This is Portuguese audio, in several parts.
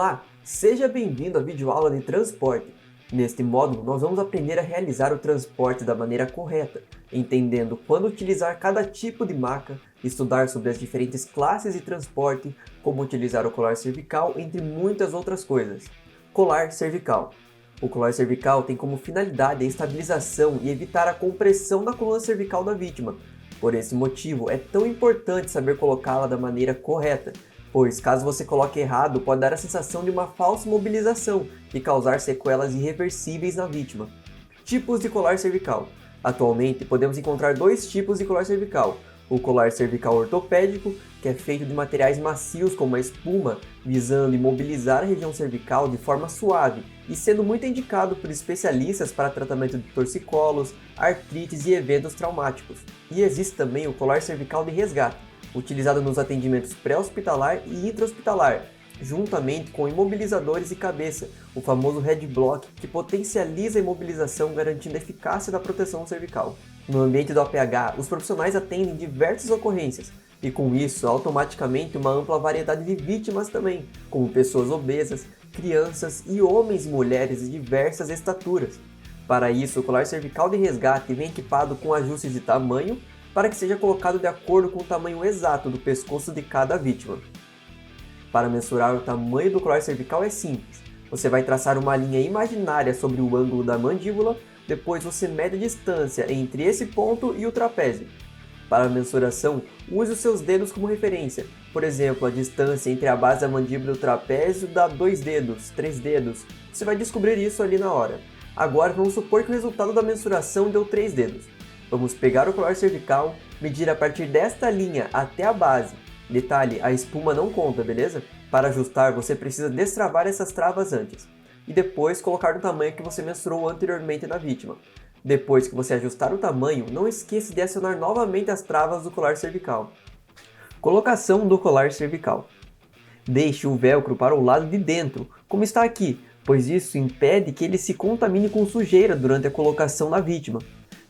Olá, seja bem-vindo à videoaula de transporte. Neste módulo, nós vamos aprender a realizar o transporte da maneira correta, entendendo quando utilizar cada tipo de maca, estudar sobre as diferentes classes de transporte, como utilizar o colar cervical, entre muitas outras coisas. Colar cervical. O colar cervical tem como finalidade a estabilização e evitar a compressão da coluna cervical da vítima. Por esse motivo, é tão importante saber colocá-la da maneira correta, pois caso você coloque errado, pode dar a sensação de uma falsa mobilização e causar sequelas irreversíveis na vítima. Tipos de colar cervical. Atualmente, podemos encontrar dois tipos de colar cervical. O colar cervical ortopédico, que é feito de materiais macios como a espuma, visando imobilizar a região cervical de forma suave e sendo muito indicado por especialistas para tratamento de torcicolos, artrites e eventos traumáticos. E existe também o colar cervical de resgate, utilizado nos atendimentos pré-hospitalar e intra-hospitalar, juntamente com imobilizadores de cabeça, o famoso head block, que potencializa a imobilização garantindo a eficácia da proteção cervical. No ambiente do APH, os profissionais atendem diversas ocorrências, e com isso, automaticamente uma ampla variedade de vítimas também, como pessoas obesas, crianças e homens e mulheres de diversas estaturas. Para isso, o colar cervical de resgate vem equipado com ajustes de tamanho, para que seja colocado de acordo com o tamanho exato do pescoço de cada vítima. Para mensurar o tamanho do colar cervical é simples. Você vai traçar uma linha imaginária sobre o ângulo da mandíbula, depois você mede a distância entre esse ponto e o trapézio. Para a mensuração, use os seus dedos como referência. Por exemplo, a distância entre a base da mandíbula e o trapézio dá 2 dedos, 3 dedos. Você vai descobrir isso ali na hora. Agora vamos supor que o resultado da mensuração deu 3 dedos. Vamos pegar o colar cervical, medir a partir desta linha até a base. Detalhe, a espuma não conta, beleza? Para ajustar, você precisa destravar essas travas antes. E depois colocar no tamanho que você mensurou anteriormente na vítima. Depois que você ajustar o tamanho, não esqueça de acionar novamente as travas do colar cervical. Colocação do colar cervical. Deixe o velcro para o lado de dentro, como está aqui, pois isso impede que ele se contamine com sujeira durante a colocação na vítima.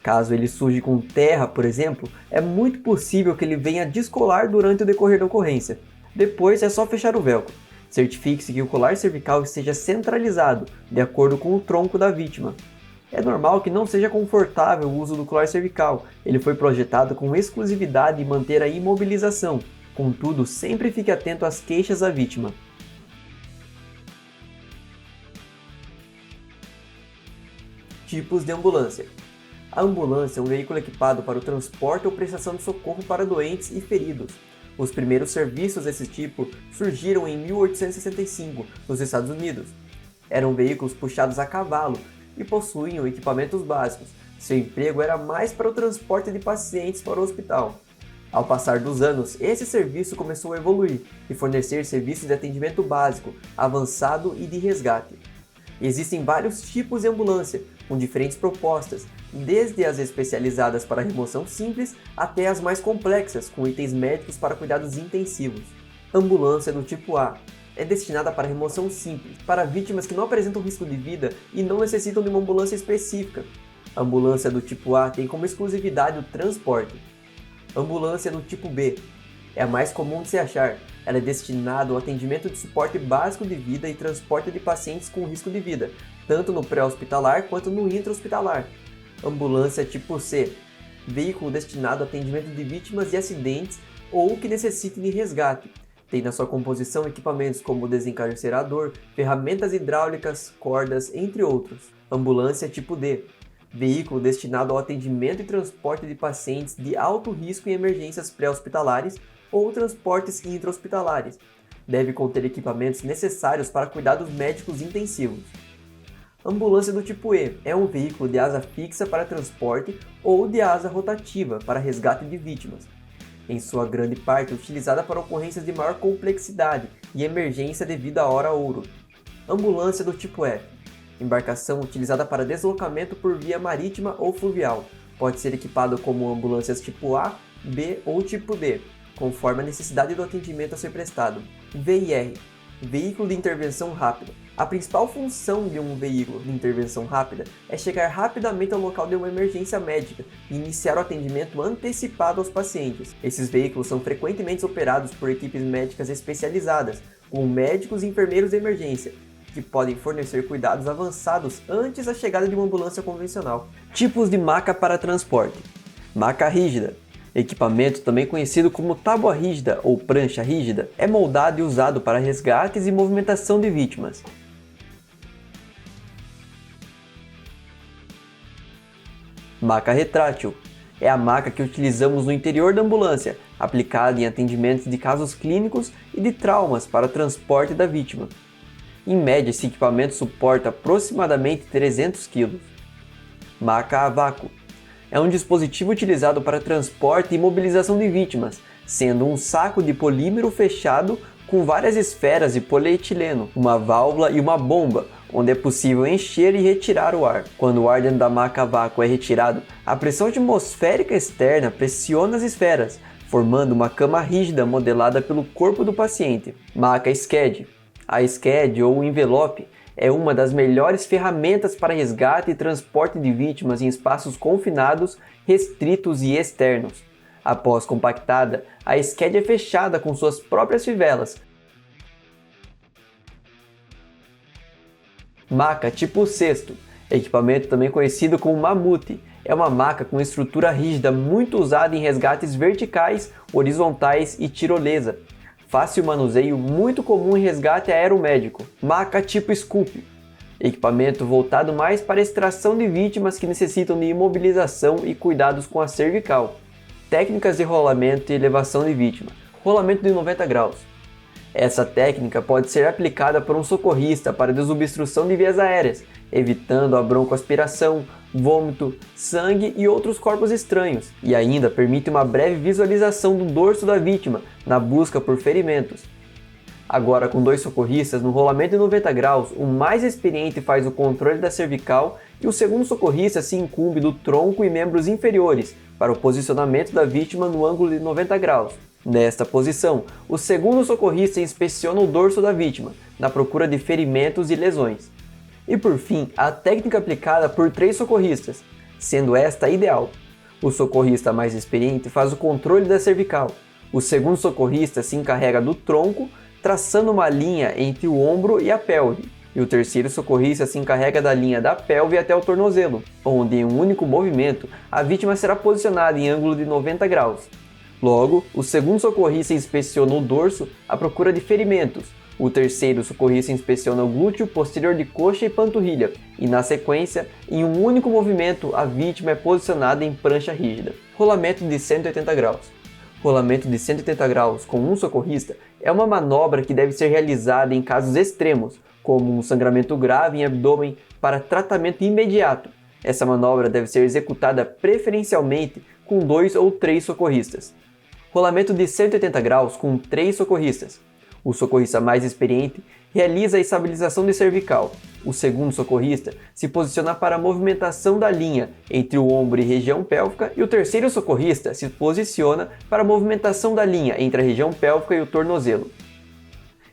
Caso ele suje com terra, por exemplo, é muito possível que ele venha a descolar durante o decorrer da ocorrência. Depois é só fechar o velcro. Certifique-se que o colar cervical esteja centralizado, de acordo com o tronco da vítima. É normal que não seja confortável o uso do colar cervical, ele foi projetado com exclusividade e manter a imobilização. Contudo, sempre fique atento às queixas da vítima. Tipos de ambulância. A ambulância é um veículo equipado para o transporte ou prestação de socorro para doentes e feridos. Os primeiros serviços desse tipo surgiram em 1865, nos Estados Unidos. Eram veículos puxados a cavalo e possuíam equipamentos básicos. Seu emprego era mais para o transporte de pacientes para o hospital. Ao passar dos anos, esse serviço começou a evoluir e fornecer serviços de atendimento básico, avançado e de resgate. Existem vários tipos de ambulância, com diferentes propostas, desde as especializadas para remoção simples até as mais complexas, com itens médicos para cuidados intensivos. Ambulância do tipo A. É destinada para remoção simples, para vítimas que não apresentam risco de vida e não necessitam de uma ambulância específica. A ambulância do tipo A tem como exclusividade o transporte. Ambulância do tipo B. É a mais comum de se achar. Ela é destinada ao atendimento de suporte básico de vida e transporte de pacientes com risco de vida, tanto no pré-hospitalar quanto no intra-hospitalar. Ambulância tipo C. Veículo destinado ao atendimento de vítimas de acidentes ou que necessitem de resgate. Tem na sua composição equipamentos como desencarcerador, ferramentas hidráulicas, cordas, entre outros. Ambulância tipo D. Veículo destinado ao atendimento e transporte de pacientes de alto risco em emergências pré-hospitalares ou transportes intra-hospitalares. Deve conter equipamentos necessários para cuidados médicos intensivos. Ambulância do tipo E é um veículo de asa fixa para transporte ou de asa rotativa para resgate de vítimas. Em sua grande parte utilizada para ocorrências de maior complexidade e emergência devido à hora ouro. Ambulância do tipo F. Embarcação utilizada para deslocamento por via marítima ou fluvial. Pode ser equipado como ambulâncias tipo A, B ou tipo D, conforme a necessidade do atendimento a ser prestado. VIR. Veículo de intervenção rápida. A principal função de um veículo de intervenção rápida é chegar rapidamente ao local de uma emergência médica e iniciar o atendimento antecipado aos pacientes. Esses veículos são frequentemente operados por equipes médicas especializadas, com médicos e enfermeiros de emergência, que podem fornecer cuidados avançados antes da chegada de uma ambulância convencional. Tipos de maca para transporte. Maca rígida. Equipamento também conhecido como tábua rígida ou prancha rígida, é moldado e usado para resgates e movimentação de vítimas. Maca retrátil. É a maca que utilizamos no interior da ambulância, aplicada em atendimentos de casos clínicos e de traumas para transporte da vítima. Em média, esse equipamento suporta aproximadamente 300 kg. Maca a vácuo. É um dispositivo utilizado para transporte e imobilização de vítimas, sendo um saco de polímero fechado com várias esferas de polietileno, uma válvula e uma bomba, onde é possível encher e retirar o ar. Quando o ar dentro da maca a vácuo é retirado, a pressão atmosférica externa pressiona as esferas, formando uma cama rígida modelada pelo corpo do paciente. Maca SCAD. A SCAD, ou envelope, é uma das melhores ferramentas para resgate e transporte de vítimas em espaços confinados, restritos e externos. Após compactada, a SCAD é fechada com suas próprias fivelas. Maca tipo cesto, equipamento também conhecido como mamute, é uma maca com estrutura rígida muito usada em resgates verticais, horizontais e tirolesa. Fácil manuseio, muito comum em resgate aeromédico. Maca tipo scoop, equipamento voltado mais para a extração de vítimas que necessitam de imobilização e cuidados com a cervical. Técnicas de rolamento e elevação de vítima. Rolamento de 90 graus. Essa técnica pode ser aplicada por um socorrista para desobstrução de vias aéreas, evitando a broncoaspiração, vômito, sangue e outros corpos estranhos, e ainda permite uma breve visualização do dorso da vítima na busca por ferimentos. Agora, com 2 socorristas, no rolamento de 90 graus, o mais experiente faz o controle da cervical e o segundo socorrista se incumbe do tronco e membros inferiores para o posicionamento da vítima no ângulo de 90 graus. Nesta posição, o segundo socorrista inspeciona o dorso da vítima, na procura de ferimentos e lesões. E por fim, a técnica aplicada por 3 socorristas, sendo esta ideal. O socorrista mais experiente faz o controle da cervical. O segundo socorrista se encarrega do tronco, traçando uma linha entre o ombro e a pelve. E o terceiro socorrista se encarrega da linha da pelve até o tornozelo, onde em um único movimento a vítima será posicionada em ângulo de 90 graus. Logo, o segundo socorrista inspeciona o dorso à procura de ferimentos, o terceiro socorrista inspeciona o glúteo posterior de coxa e panturrilha, e na sequência, em um único movimento, a vítima é posicionada em prancha rígida. Rolamento de 180 graus. Rolamento de 180 graus com um socorrista é uma manobra que deve ser realizada em casos extremos, como um sangramento grave em abdômen para tratamento imediato. Essa manobra deve ser executada preferencialmente com 2 ou 3 socorristas. Rolamento de 180 graus com 3 socorristas. O socorrista mais experiente realiza a estabilização de cervical. O segundo socorrista se posiciona para a movimentação da linha entre o ombro e região pélvica, e o terceiro socorrista se posiciona para a movimentação da linha entre a região pélvica e o tornozelo.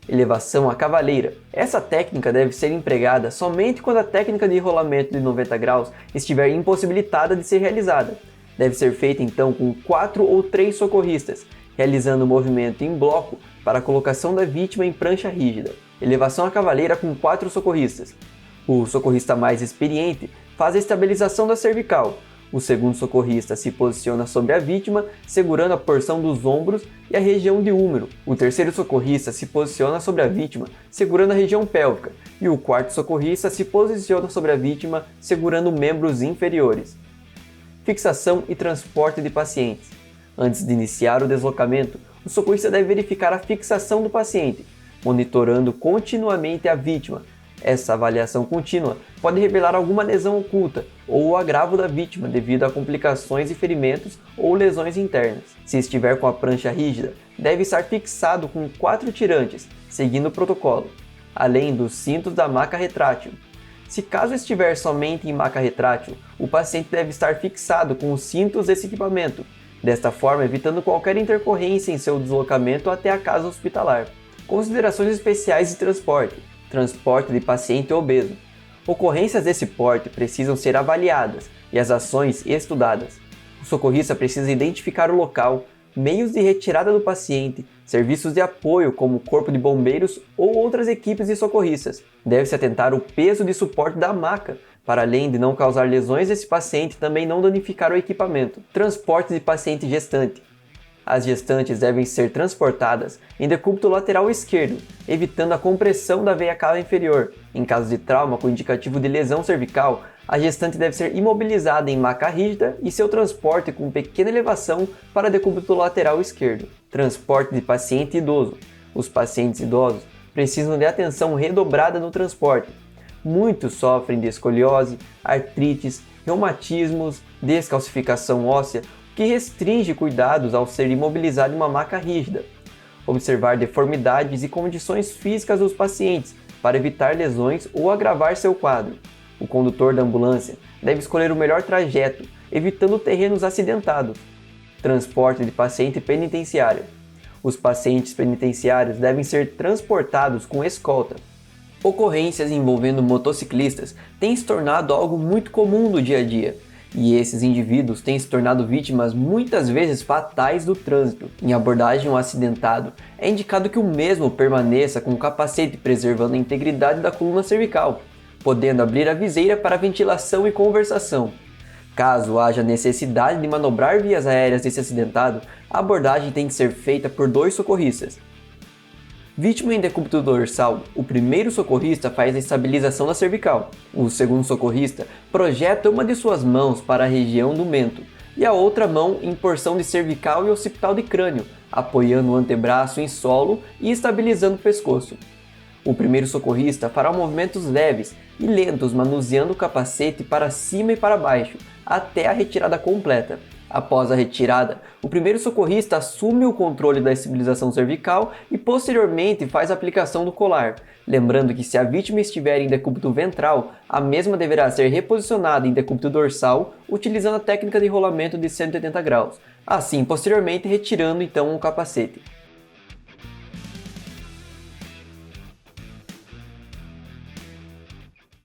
Elevação à cavaleira. Essa técnica deve ser empregada somente quando a técnica de rolamento de 90 graus estiver impossibilitada de ser realizada. Deve ser feita então com 4 ou 3 socorristas, realizando o movimento em bloco para a colocação da vítima em prancha rígida. Elevação à cavaleira com 4 socorristas. O socorrista mais experiente faz a estabilização da cervical. O segundo socorrista se posiciona sobre a vítima, segurando a porção dos ombros e a região de úmero. O terceiro socorrista se posiciona sobre a vítima, segurando a região pélvica. E o quarto socorrista se posiciona sobre a vítima, segurando membros inferiores. Fixação e transporte de pacientes. Antes de iniciar o deslocamento, o socorrista deve verificar a fixação do paciente, monitorando continuamente a vítima. Essa avaliação contínua pode revelar alguma lesão oculta ou o agravo da vítima devido a complicações e ferimentos ou lesões internas. Se estiver com a prancha rígida, deve estar fixado com 4 tirantes, seguindo o protocolo, além dos cintos da maca retrátil. Se caso estiver somente em maca retrátil, o paciente deve estar fixado com os cintos desse equipamento, desta forma evitando qualquer intercorrência em seu deslocamento até a casa hospitalar. Considerações especiais de transporte. Transporte de paciente obeso. Ocorrências desse porte precisam ser avaliadas e as ações estudadas. O socorrista precisa identificar o local, meios de retirada do paciente, serviços de apoio como o corpo de bombeiros ou outras equipes de socorristas. Deve-se atentar ao peso de suporte da maca, para além de não causar lesões desse paciente, também não danificar o equipamento. Transporte de paciente gestante. As gestantes devem ser transportadas em decúbito lateral esquerdo, evitando a compressão da veia cava inferior. Em caso de trauma com indicativo de lesão cervical, a gestante deve ser imobilizada em maca rígida e seu transporte com pequena elevação para decúbito lateral esquerdo. Transporte de paciente idoso. Os pacientes idosos precisam de atenção redobrada no transporte. Muitos sofrem de escoliose, artrites, reumatismos, descalcificação óssea, que restringe cuidados ao ser imobilizado em uma maca rígida. Observar deformidades e condições físicas dos pacientes para evitar lesões ou agravar seu quadro. O condutor da ambulância deve escolher o melhor trajeto, evitando terrenos acidentados. Transporte de paciente penitenciário. Os pacientes penitenciários devem ser transportados com escolta. Ocorrências envolvendo motociclistas têm se tornado algo muito comum no dia a dia. E esses indivíduos têm se tornado vítimas muitas vezes fatais do trânsito. Em abordagem ao acidentado, é indicado que o mesmo permaneça com o capacete preservando a integridade da coluna cervical, podendo abrir a viseira para ventilação e conversação. Caso haja necessidade de manobrar vias aéreas desse acidentado, a abordagem tem que ser feita por 2 socorristas. Vítima em decúbito dorsal, o primeiro socorrista faz a estabilização da cervical. O segundo socorrista projeta uma de suas mãos para a região do mento e a outra mão em porção de cervical e occipital de crânio, apoiando o antebraço em solo e estabilizando o pescoço. O primeiro socorrista fará movimentos leves e lentos manuseando o capacete para cima e para baixo, até a retirada completa. Após a retirada, o primeiro socorrista assume o controle da estabilização cervical e posteriormente faz a aplicação do colar. Lembrando que se a vítima estiver em decúbito ventral, a mesma deverá ser reposicionada em decúbito dorsal, utilizando a técnica de rolamento de 180 graus. Assim, posteriormente retirando então o capacete.